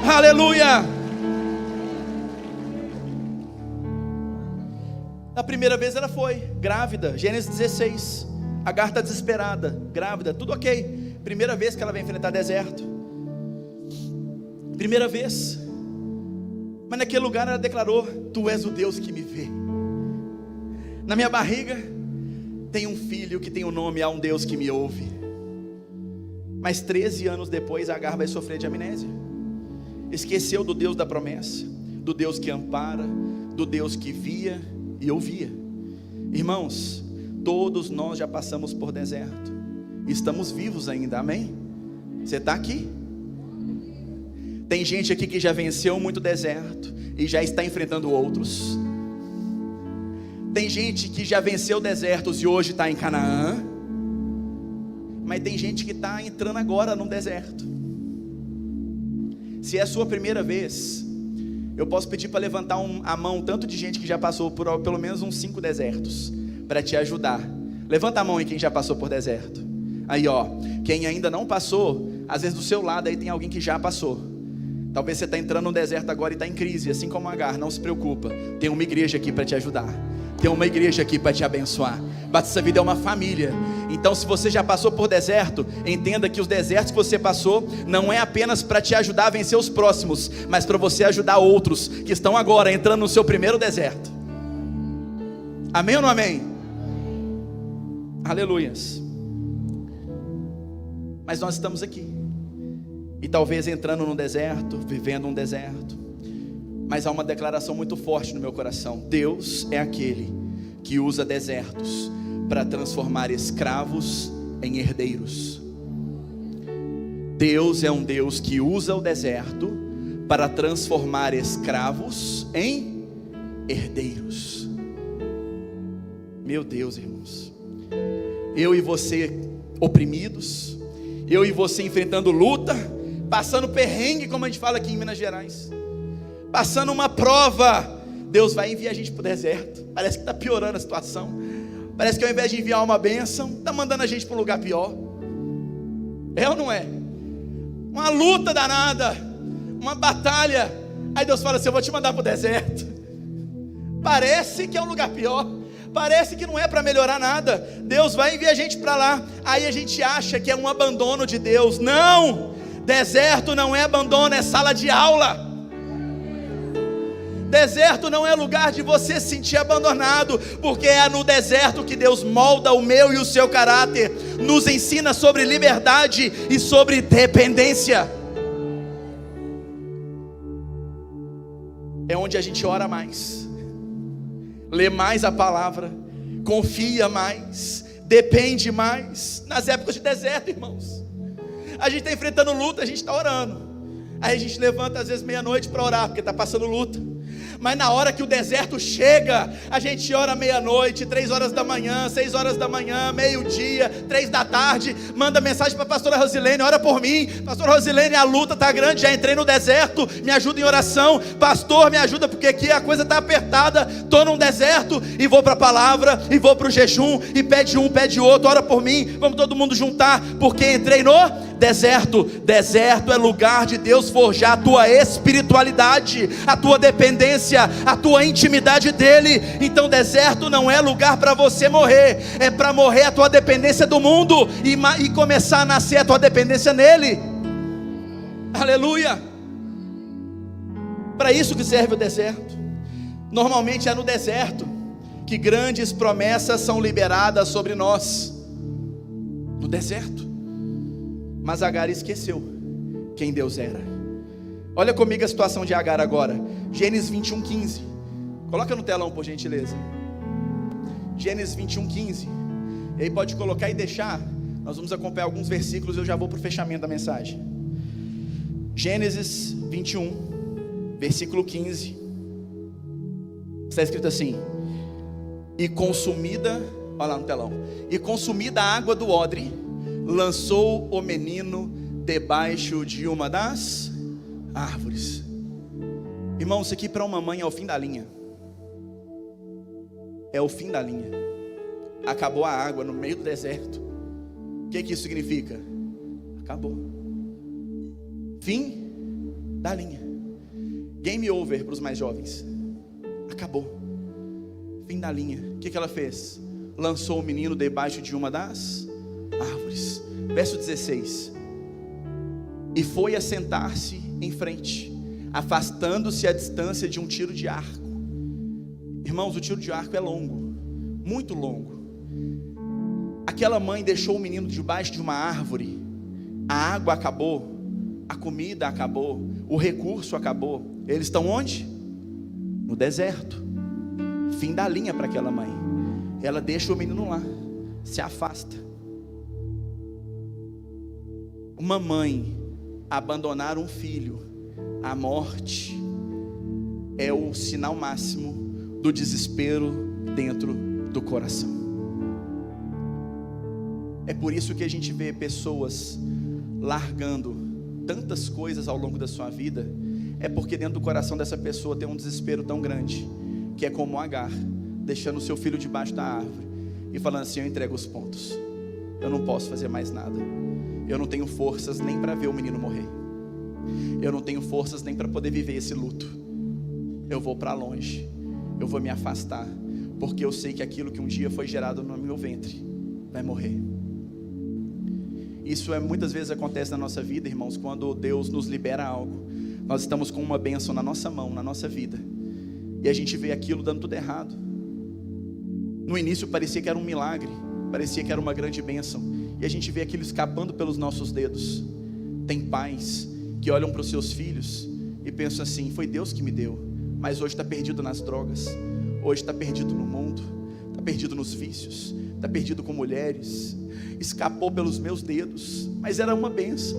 Aleluia. Na primeira vez ela foi grávida, Gênesis 16. Agar está desesperada, grávida, tudo ok. Primeira vez que ela vai enfrentar deserto, primeira vez. Mas naquele lugar ela declarou: Tu és o Deus que me vê. Na minha barriga tem um filho que tem o nome a um Deus que me ouve. Mas 13 anos depois Agar vai sofrer de amnésia. Esqueceu do Deus da promessa, do Deus que ampara, do Deus que via e ouvia. Irmãos, todos nós já passamos por deserto, estamos vivos ainda, amém? Você está aqui? Tem gente aqui que já venceu muito deserto e já está enfrentando outros. Tem gente que já venceu desertos e hoje está em Canaã. Mas tem gente que está entrando agora no deserto. Se é a sua primeira vez, eu posso pedir para levantar a mão, tanto de gente que já passou por pelo menos uns 5 desertos, para te ajudar. Levanta a mão aí quem já passou por deserto. Aí ó, quem ainda não passou, às vezes do seu lado aí tem alguém que já passou. Talvez você está entrando no deserto agora e está em crise, assim como Agar. Não se preocupa, tem uma igreja aqui para te ajudar, tem uma igreja aqui para te abençoar. Batista Vida é uma família. Então se você já passou por deserto, entenda que os desertos que você passou não é apenas para te ajudar a vencer os próximos, mas para você ajudar outros que estão agora entrando no seu primeiro deserto. Amém ou não amém? Aleluias. Mas nós estamos aqui, e talvez entrando no deserto, vivendo um deserto, mas há uma declaração muito forte no meu coração: Deus é aquele que usa desertos para transformar escravos em herdeiros. Deus é um Deus que usa o deserto para transformar escravos em herdeiros. Meu Deus, irmãos, eu e você oprimidos, eu e você enfrentando luta, passando perrengue, como a gente fala aqui em Minas Gerais, passando uma prova, Deus vai enviar a gente para o deserto. Parece que está piorando a situação, parece que ao invés de enviar uma bênção, está mandando a gente para um lugar pior. É ou não é? Uma luta danada, uma batalha, aí Deus fala assim: eu vou te mandar para o deserto. Parece que é um lugar pior, parece que não é para melhorar nada. Deus vai enviar a gente para lá. Aí a gente acha que é um abandono de Deus. Não, deserto não é abandono, é sala de aula. Deserto não é lugar de você se sentir abandonado, porque é no deserto que Deus molda o meu e o seu caráter, nos ensina sobre liberdade e sobre dependência. É onde a gente ora mais, lê mais a palavra, confia mais, depende mais. Nas épocas de deserto, irmãos, a gente está enfrentando luta, a gente está orando, aí a gente levanta às vezes meia-noite para orar, porque está passando luta. Mas na hora que o deserto chega, a gente ora meia-noite, 3 horas da manhã, 6 horas da manhã, meio-dia, 3 da tarde, manda mensagem para a pastora Rosilene: ora por mim, pastora Rosilene, a luta está grande, já entrei no deserto, me ajuda em oração, pastor, me ajuda porque aqui a coisa está apertada, estou num deserto, e vou para a palavra, e vou para o jejum, e pede um, pede outro, ora por mim, vamos todo mundo juntar, porque entrei no deserto. Deserto é lugar de Deus forjar a tua espiritualidade, a tua dependência, a tua intimidade dele. Então deserto não é lugar para você morrer, é para morrer a tua dependência do mundo e começar a nascer a tua dependência nele. Aleluia. Para isso que serve o deserto. Normalmente é no deserto que grandes promessas são liberadas sobre nós. No deserto. Mas Agar esqueceu quem Deus era. Olha comigo a situação de Agar agora. Gênesis 21:15. Coloca no telão, por gentileza. Gênesis 21:15. E aí pode colocar e deixar. Nós vamos acompanhar alguns versículos e eu já vou para o fechamento da mensagem. Gênesis 21, versículo 15. Está escrito assim: e consumida, olha lá no telão, e consumida a água do odre, lançou o menino debaixo de uma das árvores. Irmão, isso aqui para uma mãe é o fim da linha. É o fim da linha. Acabou a água no meio do deserto. O que isso significa? Acabou. Fim da linha. Game over para os mais jovens. Acabou. Fim da linha. O que ela fez? Lançou o menino debaixo de uma das árvores. Verso 16. E foi assentar-se em frente, afastando-se a distância de um tiro de arco. Irmãos, o tiro de arco é longo, muito longo. Aquela mãe deixou o menino debaixo de uma árvore. A água acabou, a comida acabou, o recurso acabou. Eles estão onde? No deserto. Fim da linha para aquela mãe. Ela deixa o menino lá, se afasta. Uma mãe abandonar um filho à morte é o sinal máximo do desespero dentro do coração. É por isso que a gente vê pessoas largando tantas coisas ao longo da sua vida. É porque dentro do coração dessa pessoa tem um desespero tão grande, que é como Agar, deixando o seu filho debaixo da árvore e falando assim: eu entrego os pontos, eu não posso fazer mais nada, eu não tenho forças nem para ver o menino morrer, eu não tenho forças nem para poder viver esse luto, eu vou para longe, eu vou me afastar, porque eu sei que aquilo que um dia foi gerado no meu ventre vai morrer. Isso muitas vezes acontece na nossa vida, irmãos, quando Deus nos libera algo. Nós estamos com uma bênção na nossa mão, na nossa vida, e a gente vê aquilo dando tudo errado. No início parecia que era um milagre, parecia que era uma grande bênção, e a gente vê aquilo escapando pelos nossos dedos. Tem pais que olham para os seus filhos e pensam assim: foi Deus que me deu, mas hoje está perdido nas drogas, hoje está perdido no mundo, está perdido nos vícios, está perdido com mulheres, escapou pelos meus dedos, mas era uma bênção,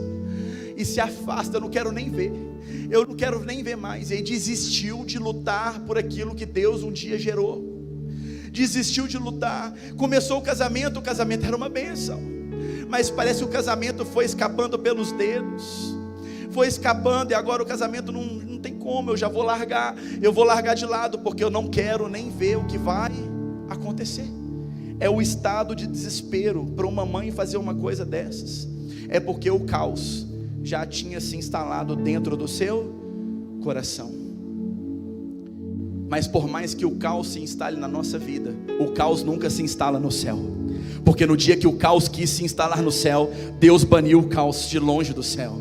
e se afasta, eu não quero nem ver, eu não quero nem ver mais. E aí desistiu de lutar por aquilo que Deus um dia gerou, desistiu de lutar. Começou o casamento era uma bênção, mas parece que o casamento foi escapando pelos dedos, foi escapando, e agora o casamento não tem como, eu vou largar de lado, porque eu não quero nem ver o que vai acontecer. É o estado de desespero para uma mãe fazer uma coisa dessas, é porque o caos já tinha se instalado dentro do seu coração. Mas por mais que o caos se instale na nossa vida, o caos nunca se instala no céu, porque no dia que o caos quis se instalar no céu, Deus baniu o caos de longe do céu.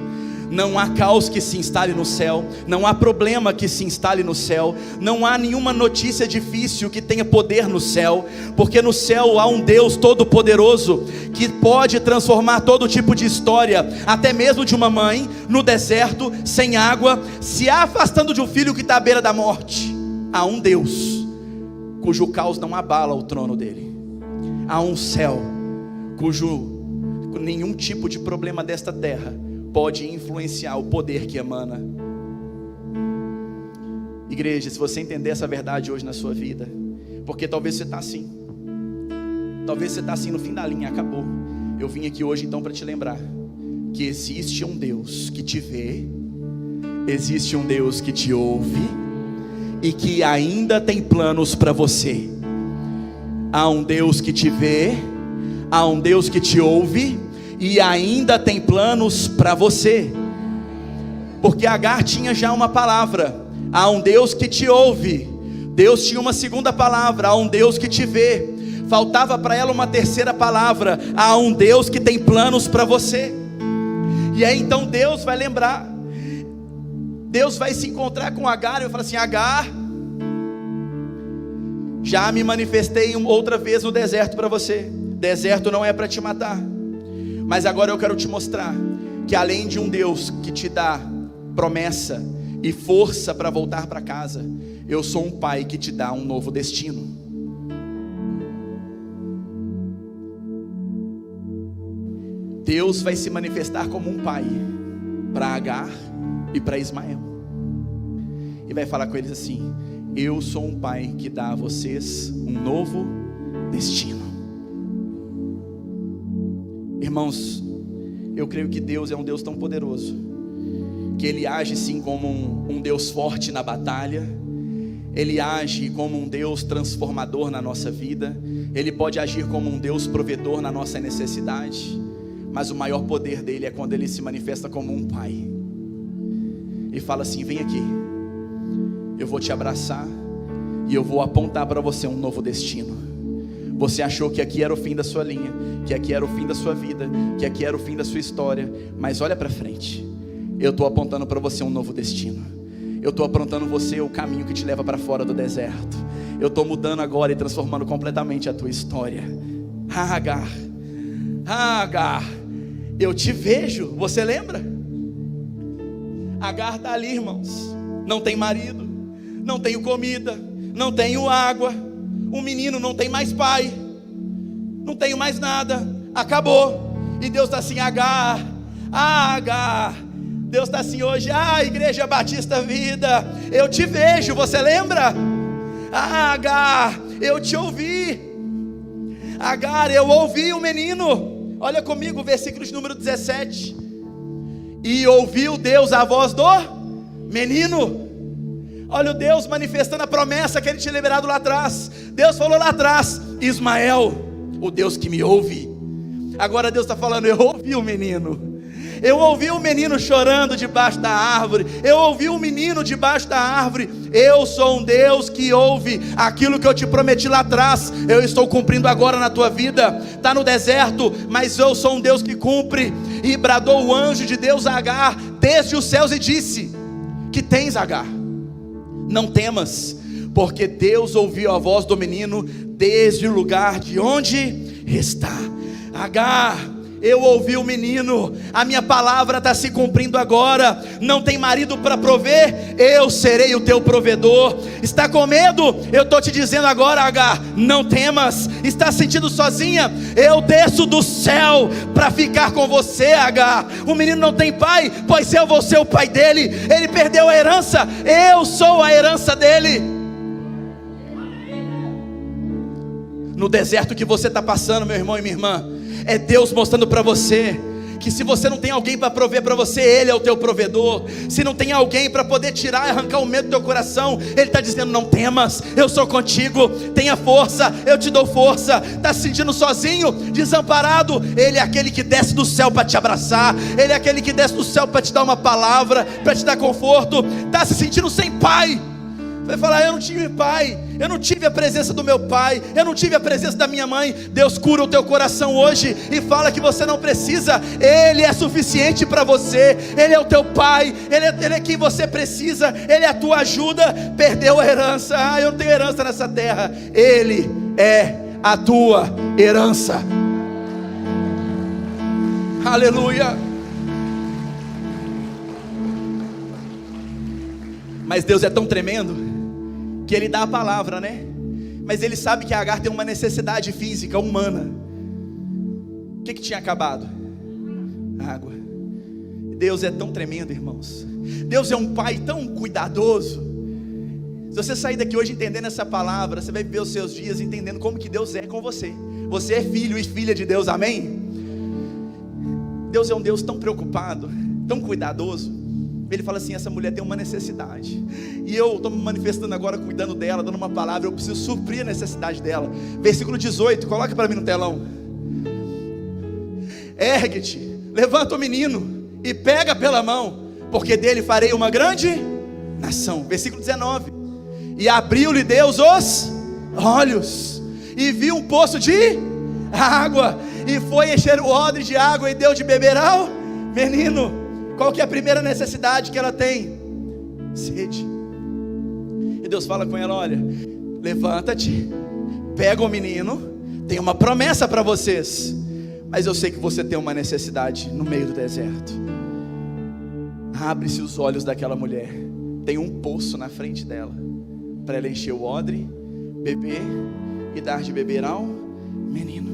Não há caos que se instale no céu, não há problema que se instale no céu, não há nenhuma notícia difícil que tenha poder no céu, porque no céu há um Deus todo-poderoso, que pode transformar todo tipo de história, até mesmo de uma mãe, no deserto, sem água, se afastando de um filho que está à beira da morte. Há um Deus, cujo caos não abala o trono dele. Há um céu, cujo nenhum tipo de problema desta terra pode influenciar o poder que emana. Igreja, se você entender essa verdade hoje na sua vida, porque talvez você está assim, no fim da linha, acabou. Eu vim aqui hoje então para te lembrar que existe um Deus que te vê, existe um Deus que te ouve e que ainda tem planos para você. Há um Deus que te vê, há um Deus que te ouve e ainda tem planos para você. Porque Agar tinha já uma palavra: há um Deus que te ouve. Deus tinha uma segunda palavra: há um Deus que te vê. Faltava para ela uma terceira palavra: há um Deus que tem planos para você. E aí então Deus vai lembrar, Deus vai se encontrar com Agar e vai falar assim: Agar, já me manifestei outra vez no deserto para você. Deserto não é para te matar, mas agora eu quero te mostrar que além de um Deus que te dá promessa e força para voltar para casa, eu sou um pai que te dá um novo destino. Deus vai se manifestar como um pai para Agar e para Ismael, e vai falar com eles assim: eu sou um pai que dá a vocês um novo destino. Irmãos, eu creio que Deus é um Deus tão poderoso, que Ele age sim como um Deus forte na batalha, Ele age como um Deus transformador na nossa vida, Ele pode agir como um Deus provedor na nossa necessidade, mas o maior poder dele é quando Ele se manifesta como um pai, e fala assim: vem aqui, eu vou te abraçar, e eu vou apontar para você um novo destino. Você achou que aqui era o fim da sua linha, que aqui era o fim da sua vida, que aqui era o fim da sua história, mas olha para frente, eu estou apontando para você um novo destino. Eu estou apontando você o caminho que te leva para fora do deserto. Eu estou mudando agora e transformando completamente a tua história. Agar, Agar, eu te vejo, você lembra? Agar está ali, irmãos, não tem marido, não tenho comida, não tenho água, o menino não tem mais pai, não tenho mais nada, acabou. E Deus está assim: Agar, Agar. Deus está assim hoje: Igreja Batista Vida, eu te vejo, você lembra? Agar, eu te ouvi. Agar, eu ouvi o menino. Olha comigo, versículo de número 17. E ouviu Deus a voz do menino. Olha o Deus manifestando a promessa que Ele tinha liberado lá atrás. Deus falou lá atrás: Ismael, o Deus que me ouve. Agora Deus está falando: eu ouvi o menino. Eu ouvi o menino chorando debaixo da árvore. Eu ouvi o menino debaixo da árvore. Eu sou um Deus que ouve aquilo que eu te prometi lá atrás. Eu estou cumprindo agora na tua vida. Está no deserto, mas eu sou um Deus que cumpre. E bradou o anjo de Deus a Agar desde os céus e disse: que tens, Agar? Não temas, porque Deus ouviu a voz do menino desde o lugar de onde está. Agar, eu ouvi o menino, a minha palavra está se cumprindo agora. Não tem marido para prover? Eu serei o teu provedor. Está com medo? Eu estou te dizendo agora, Agar, não temas. Está sentindo sozinha? Eu desço do céu para ficar com você, Agar. O menino não tem pai, pois eu vou ser o pai dele. Ele perdeu a herança, eu sou a herança dele. No deserto que você está passando, meu irmão e minha irmã, é Deus mostrando para você que se você não tem alguém para prover para você, Ele é o teu provedor. Se não tem alguém para poder tirar e arrancar o medo do teu coração, Ele está dizendo: não temas, eu sou contigo. Tenha força, eu te dou força. Está se sentindo sozinho, desamparado? Ele é aquele que desce do céu para te abraçar. Ele é aquele que desce do céu para te dar uma palavra, para te dar conforto. Está se sentindo sem pai? Vai falar: eu não tive pai, eu não tive a presença do meu pai, eu não tive a presença da minha mãe. Deus cura o teu coração hoje e fala que você não precisa. Ele é suficiente para você. Ele é o teu pai, Ele é quem você precisa. Ele é a tua ajuda. Perdeu a herança: eu não tenho herança nessa terra. Ele é a tua herança. Aleluia. Mas Deus é tão tremendo que Ele dá a palavra, né? Mas Ele sabe que a Agar tem uma necessidade física, humana. O que tinha acabado? Água. Deus é tão tremendo, irmãos. Deus é um pai tão cuidadoso. Se você sair daqui hoje entendendo essa palavra, você vai viver os seus dias entendendo como que Deus é com você. Você é filho e filha de Deus, amém? Deus é um Deus tão preocupado, tão cuidadoso. Ele fala assim: essa mulher tem uma necessidade, e eu estou me manifestando agora, cuidando dela, dando uma palavra. Eu preciso suprir a necessidade dela. Versículo 18, coloca para mim no telão. Ergue-te, levanta o menino e pega pela mão, porque dele farei uma grande nação. Versículo 19. E abriu-lhe Deus os olhos, e viu um poço de água, e foi encher o odre de água, e deu de beber ao menino. Qual que é a primeira necessidade que ela tem? Sede. E Deus fala com ela: olha, levanta-te, pega o menino, tem uma promessa para vocês, mas eu sei que você tem uma necessidade no meio do deserto. Abre-se os olhos daquela mulher, tem um poço na frente dela, para ela encher o odre, beber e dar de beber ao menino.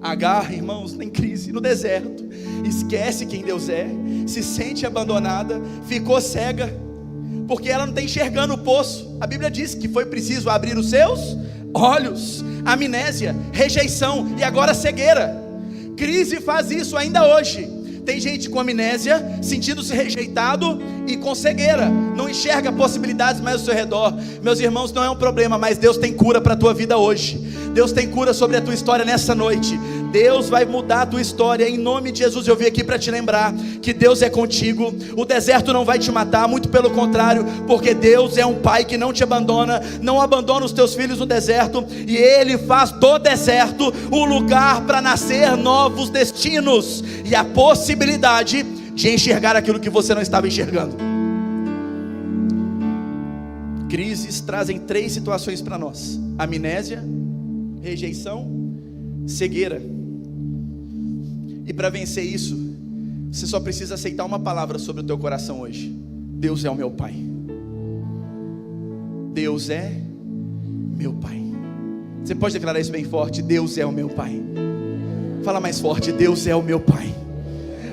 Agar, irmãos, em crise, no deserto, esquece quem Deus é, se sente abandonada, ficou cega, porque ela não está enxergando o poço. A Bíblia diz que foi preciso abrir os seus olhos. Amnésia, rejeição e agora cegueira. Crise faz isso ainda hoje. Tem gente com amnésia, sentindo-se rejeitado e com cegueira, não enxerga possibilidades mais ao seu redor. Meus irmãos, não é um problema, mas Deus tem cura para a tua vida hoje. Deus tem cura sobre a tua história nessa noite. Deus vai mudar a tua história em nome de Jesus. Eu vim aqui para te lembrar que Deus é contigo. O deserto não vai te matar, muito pelo contrário, porque Deus é um pai que não te abandona, não abandona os teus filhos no deserto, e Ele faz do deserto um lugar para nascer novos destinos e a possibilidade de enxergar aquilo que você não estava enxergando. Crises trazem 3 situações para nós: amnésia, rejeição, cegueira. E para vencer isso, você só precisa aceitar uma palavra sobre o teu coração hoje: Deus é o meu pai. Deus é meu pai. Você pode declarar isso bem forte: Deus é o meu pai. Fala mais forte: Deus é o meu pai.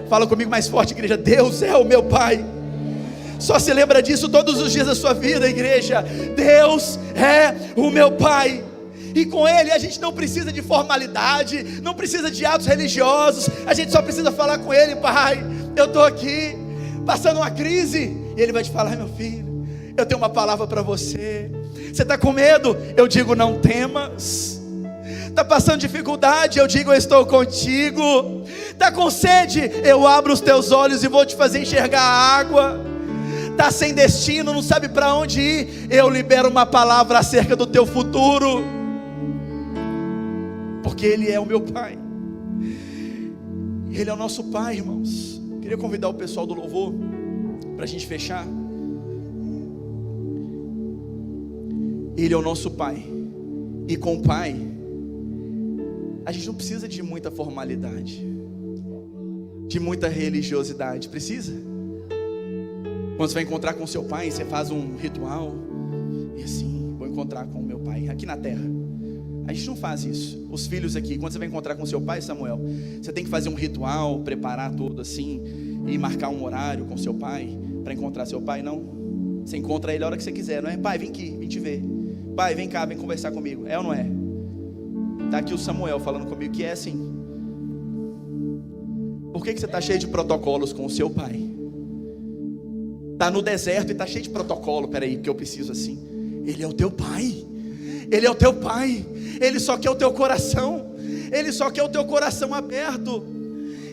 Fala comigo mais forte, igreja: Deus é o meu pai. Só se lembra disso todos os dias da sua vida, igreja. Deus é o meu pai. E com Ele a gente não precisa de formalidade, não precisa de atos religiosos. A gente só precisa falar com Ele: Pai, eu estou aqui passando uma crise. E Ele vai te falar: meu filho, eu tenho uma palavra para você. Você está com medo? Eu digo: não temas. Está passando dificuldade? Eu digo: eu estou contigo. Está com sede? Eu abro os teus olhos e vou te fazer enxergar a água. Está sem destino, não sabe para onde ir? Eu libero uma palavra acerca do teu futuro, porque Ele é o meu pai. Ele é o nosso pai, irmãos. Queria convidar o pessoal do louvor para a gente fechar. Ele é o nosso pai, e com o pai A gente não precisa de muita formalidade, de muita religiosidade. Precisa? Quando você vai encontrar com seu pai, você faz um ritual. E assim, vou encontrar com o meu pai aqui na terra. A gente não faz isso. Os filhos aqui, quando você vai encontrar com seu pai, Samuel, você tem que fazer um ritual, preparar tudo assim, e marcar um horário com seu pai, para encontrar seu pai. Não, você encontra ele a hora que você quiser, não é? Pai, vem aqui, vem te ver. Pai, vem cá, vem conversar comigo. É ou não é? Está aqui o Samuel falando comigo que é assim. Por que você está cheio de protocolos com o seu pai? Está no deserto e está cheio de protocolo. Peraí, porque eu preciso assim. Ele é o teu pai. Ele é o teu pai. Ele só quer o teu coração. Ele só quer o teu coração aberto.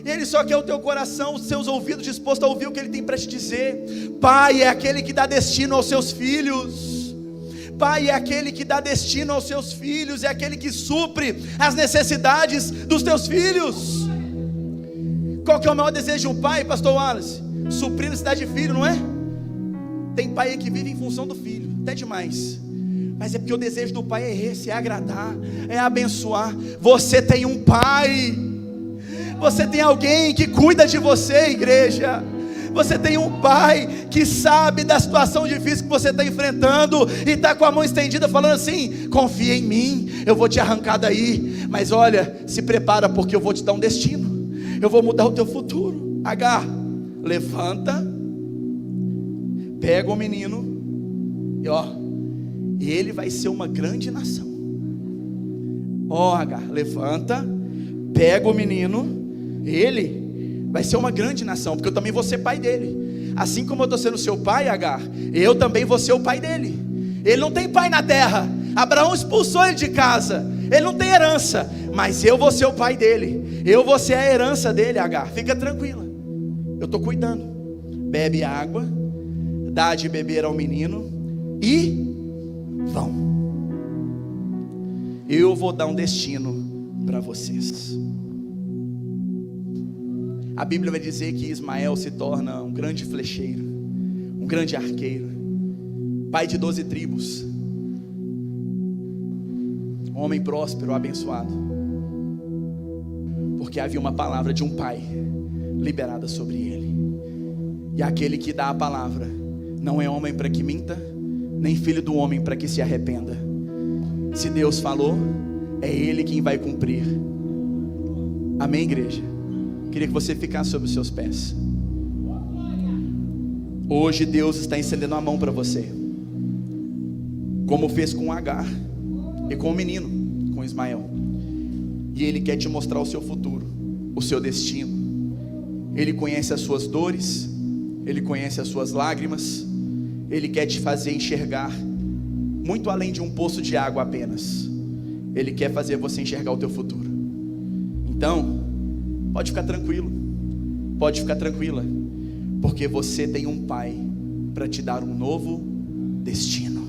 Ele só quer o teu coração, os seus ouvidos dispostos a ouvir o que Ele tem para te dizer. Pai é aquele que dá destino aos seus filhos. Pai é aquele que dá destino aos seus filhos. É aquele que supre as necessidades dos teus filhos. Qual que é o maior desejo de um pai, pastor Wallace? Suprir a necessidade de filho, não é? Tem pai aí que vive em função do filho, até demais. Mas é porque o desejo do pai é esse, é agradar, é abençoar. Você tem um pai. Você tem alguém que cuida de você, igreja. Você tem um pai que sabe da situação difícil que você está enfrentando e está com a mão estendida falando assim: confia em mim, eu vou te arrancar daí. Mas olha, se prepara porque eu vou te dar um destino. Eu vou mudar o teu futuro. Agar, levanta, pega o menino e ele vai ser uma grande nação. Agar, levanta, pega o menino, ele vai ser uma grande nação, porque eu também vou ser pai dele. Assim como eu estou sendo seu pai, Agar, eu também vou ser o pai dele. Ele não tem pai na terra. Abraão expulsou ele de casa. Ele não tem herança, mas eu vou ser o pai dele. Eu vou ser a herança dele, Agar. Fica tranquila, eu estou cuidando. Bebe água, dá de beber ao menino e vão. Eu vou dar um destino para vocês. A Bíblia vai dizer que Ismael se torna um grande flecheiro, um grande arqueiro, pai de 12 tribos, um homem próspero, abençoado, porque havia uma palavra de um pai liberada sobre ele. E aquele que dá a palavra não é homem para que minta, nem filho do homem para que se arrependa. Se Deus falou, é Ele quem vai cumprir. Amém, igreja? Queria que você ficasse sobre os seus pés. Hoje Deus está estendendo a mão para você, como fez com Agar e com o menino, com Ismael. E Ele quer te mostrar o seu futuro, o seu destino. Ele conhece as suas dores, Ele conhece as suas lágrimas. Ele quer te fazer enxergar muito além de um poço de água apenas. Ele quer fazer você enxergar o teu futuro. Então, pode ficar tranquilo, pode ficar tranquila, porque você tem um pai para te dar um novo destino.